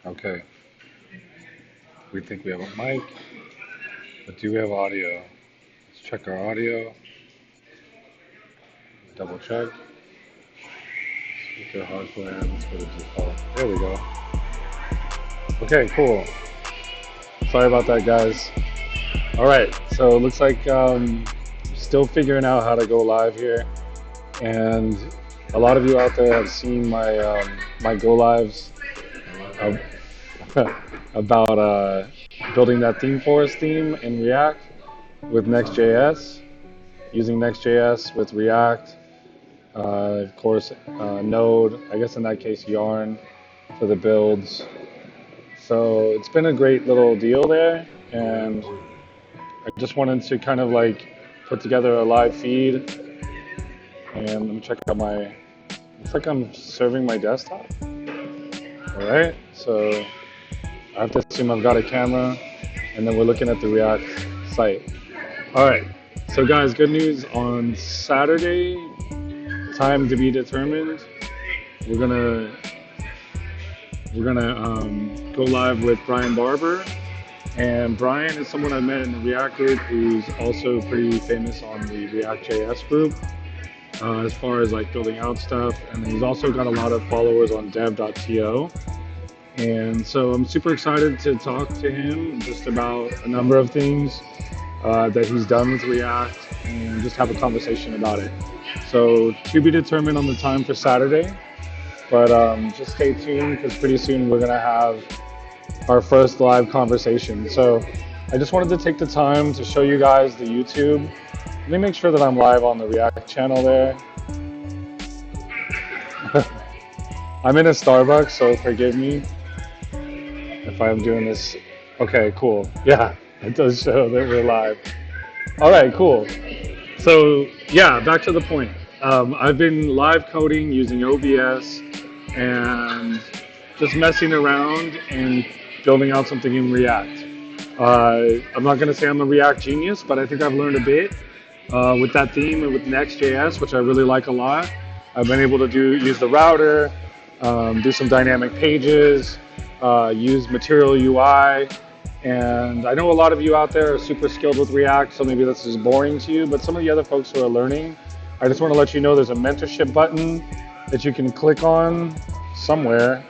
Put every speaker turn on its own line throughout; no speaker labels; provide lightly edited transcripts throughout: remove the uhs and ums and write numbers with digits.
Okay, we think we have a mic, but do we have audio? Let's check our audio. Double check. Speaker hardware. Let's go to default. There we go. Okay, cool. Sorry about that, guys. All right, so it looks like still figuring out how to go live here, and a lot of you out there have seen my go lives of, about building that theme forest theme in React with Next.js, using Next.js with React, of course, Node, I guess in that case Yarn for the builds. So it's been a great little deal there, and I just wanted to kind of like put together a live feed, and let me check out my, looks like I'm serving my desktop. All right, so I have to assume I've got a camera, and then we're looking at the React site. All right, so guys, good news on Saturday, time to be determined. We're gonna go live with Brian Barbour, and Brian is someone I met in the React group who's also pretty famous on the React.js group as far as like building out stuff, and then he's also got a lot of followers on dev.to. And so I'm super excited to talk to him just about a number of things that he's done with React and just have a conversation about it. So to be determined on the time for Saturday, but just stay tuned because pretty soon we're gonna have our first live conversation. So I just wanted to take the time to show you guys the YouTube. Let me make sure that I'm live on the React channel there. I'm in a Starbucks, so forgive me if I'm doing this. Okay, cool. Yeah, it does show that we're live. All right, cool. So yeah, back to the point. I've been live coding using OBS and just messing around and building out something in React. I'm not going to say I'm a React genius, but I think I've learned a bit with that theme and with Next.js, which I really like a lot. I've been able to use the router, do some dynamic pages, use Material UI, and I know a lot of you out there are super skilled with React, so maybe this is boring to you, but some of the other folks who are learning, I just want to let you know there's a mentorship button that you can click on somewhere.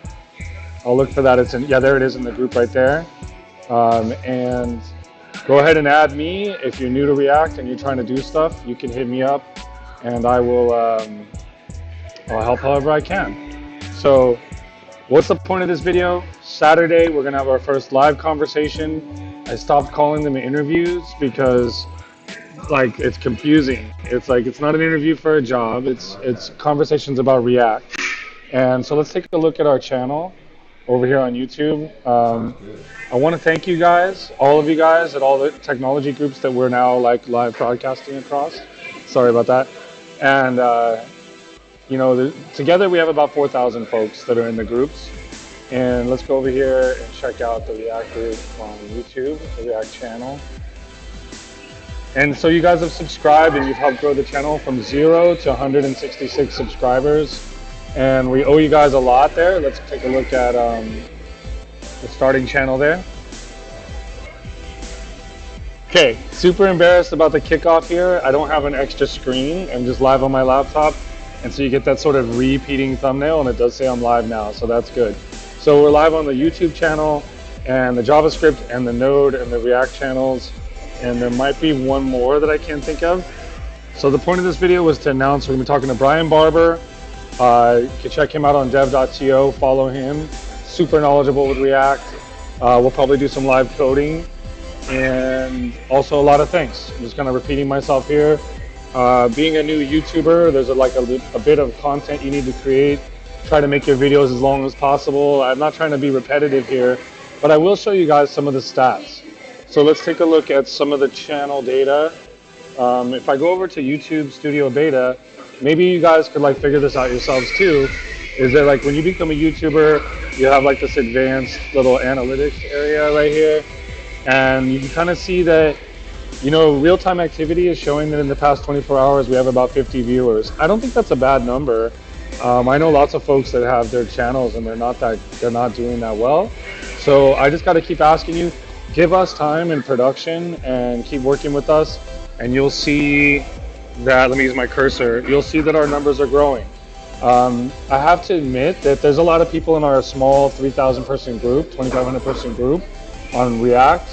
I'll look for that. It's in, yeah, there it is in the group right there. And go ahead and add me. If you're new to React and you're trying to do stuff, you can hit me up and I will I'll help however I can. So what's the point of this video? Saturday, we're gonna have our first live conversation. I stopped calling them interviews because like it's confusing. It's like it's not an interview for a job. It's conversations about React. And so let's take a look at our channel over here on YouTube. I want to thank you guys, all of you guys at all the technology groups that we're now like live broadcasting across. Sorry about that. And you know, together we have about 4,000 folks that are in the groups. And let's go over here and check out the React group on YouTube, the React channel. And so you guys have subscribed and you've helped grow the channel from 0 to 166 subscribers. And we owe you guys a lot there. Let's take a look at the starting channel there. Okay, super embarrassed about the kickoff here. I don't have an extra screen. I'm just live on my laptop. And so you get that sort of repeating thumbnail, and it does say I'm live now, so that's good. So we're live on the YouTube channel and the JavaScript and the Node and the React channels. And there might be one more that I can't think of. So the point of this video was to announce we're gonna be talking to Brian Barbour. You can check him out on dev.to, follow him. Super knowledgeable with React. We'll probably do some live coding and also a lot of things. I'm just kind of repeating myself here. Being a new YouTuber, there's a bit of content you need to create. Try to make your videos as long as possible. I'm not trying to be repetitive here, but I will show you guys some of the stats. So let's take a look at some of the channel data. If I go over to YouTube Studio Beta, maybe you guys could like figure this out yourselves too, is that like when you become a YouTuber, you have like this advanced little analytics area right here. And you can kind of see that, you know, real-time activity is showing that in the past 24 hours, we have about 50 viewers. I don't think that's a bad number. I know lots of folks that have their channels and they're not doing that well. So I just got to keep asking you, give us time in production and keep working with us, and you'll see that. Let me use my cursor. You'll see that our numbers are growing. I have to admit that there's a lot of people in our small 3,000 person group, 2,500 person group on React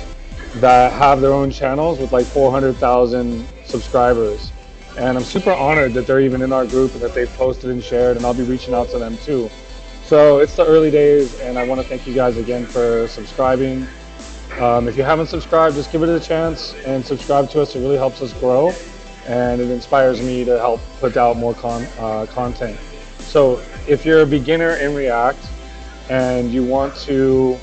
that have their own channels with like 400,000 subscribers. And I'm super honored that they're even in our group and that they've posted and shared, and I'll be reaching out to them too. So it's the early days, and I want to thank you guys again for subscribing. If you haven't subscribed, just give it a chance and subscribe to us. It really helps us grow, and it inspires me to help put out more content. So if you're a beginner in React and you want to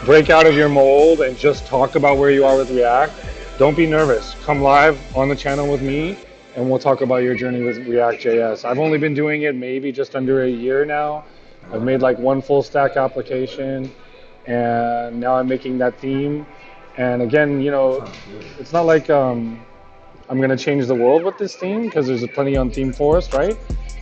break out of your mold and just talk about where you are with React, don't be nervous. Come live on the channel with me and we'll talk about your journey with React.js. I've only been doing it maybe just under a year now. I've made like one full stack application and now I'm making that theme. And again, it's not like I'm going to change the world with this theme because there's plenty on Theme Forest, right?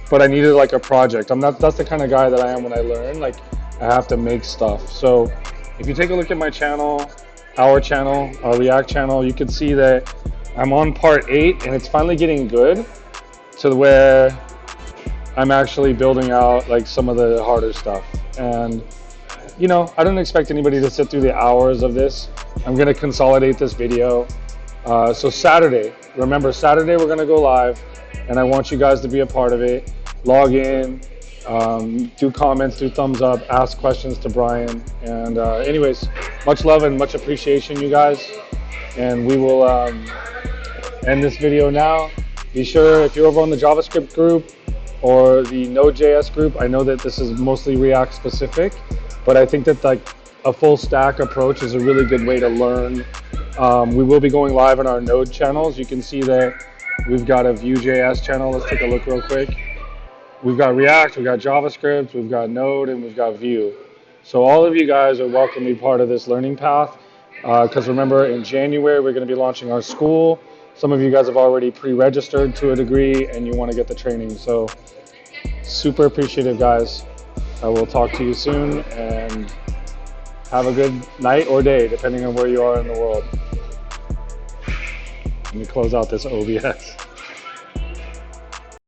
But I needed like a project. That's the kind of guy that I am when I learn. Like I have to make stuff. So if you take a look at my channel, our React channel, you can see that I'm on part 8 and it's finally getting good to where I'm actually building out like some of the harder stuff. And I don't expect anybody to sit through the hours of this. I'm going to consolidate this video. So Saturday, remember Saturday we're going to go live and I want you guys to be a part of it. Log in, do comments, do thumbs up, ask questions to Brian. And anyways, much love and much appreciation, you guys. And we will end this video now. Be sure, if you're over on the JavaScript group or the Node.js group, I know that this is mostly React specific, but I think that like a full stack approach is a really good way to learn. We will be going live on our Node channels. You can see that we've got a Vue.js channel. Let's take a look real quick. We've got React, we've got JavaScript, we've got Node, and we've got Vue. So all of you guys are welcome to be part of this learning path. Because remember, in January, we're going to be launching our school. Some of you guys have already pre-registered to a degree, and you want to get the training. So super appreciative, guys. I will talk to you soon, and have a good night or day, depending on where you are in the world. Let me close out this OBS.